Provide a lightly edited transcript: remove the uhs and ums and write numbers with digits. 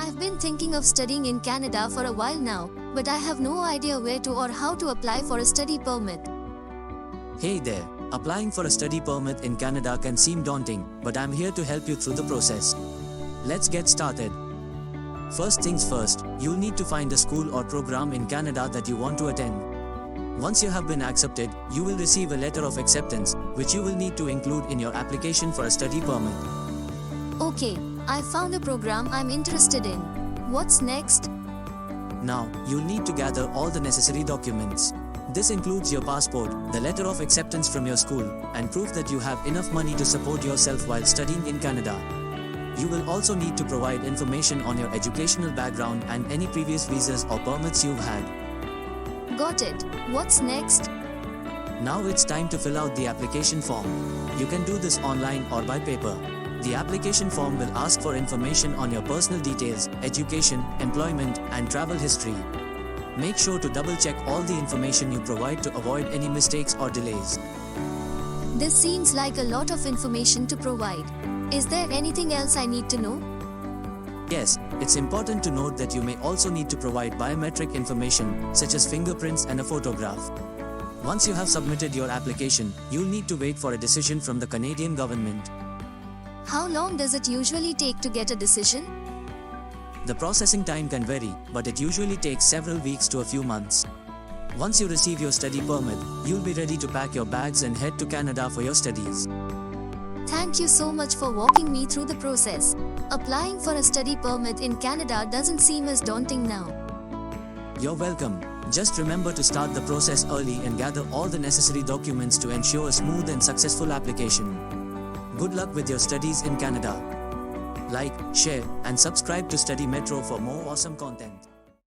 I've been thinking of studying in Canada for a while now, but I have no idea where to or how to apply for a study permit. Hey there, applying for a study permit in Canada can seem daunting, but I'm here to help you through the process. Let's get started. First things first, you'll need to find a school or program in Canada that you want to attend. Once you have been accepted, you will receive a letter of acceptance, which you will need to include in your application for a study permit. Okay, I found a program I'm interested in. What's next? Now, you'll need to gather all the necessary documents. This includes your passport, the letter of acceptance from your school, and proof that you have enough money to support yourself while studying in Canada. You will also need to provide information on your educational background and any previous visas or permits you've had. Got it. What's next? Now it's time to fill out the application form. You can do this online or by paper. The application form will ask for information on your personal details, education, employment, and travel history. Make sure to double-check all the information you provide to avoid any mistakes or delays. This seems like a lot of information to provide. Is there anything else I need to know? Yes, it's important to note that you may also need to provide biometric information, such as fingerprints and a photograph. Once you have submitted your application, you'll need to wait for a decision from the Canadian government. How long does it usually take to get a decision? The processing time can vary, but it usually takes several weeks to a few months. Once you receive your study permit, you'll be ready to pack your bags and head to Canada for your studies. Thank you so much for walking me through the process. Applying for a study permit in Canada doesn't seem as daunting now. You're welcome. Just remember to start the process early and gather all the necessary documents to ensure a smooth and successful application. Good luck with your studies in Canada. Like, share, and subscribe to Study Metro for more awesome content.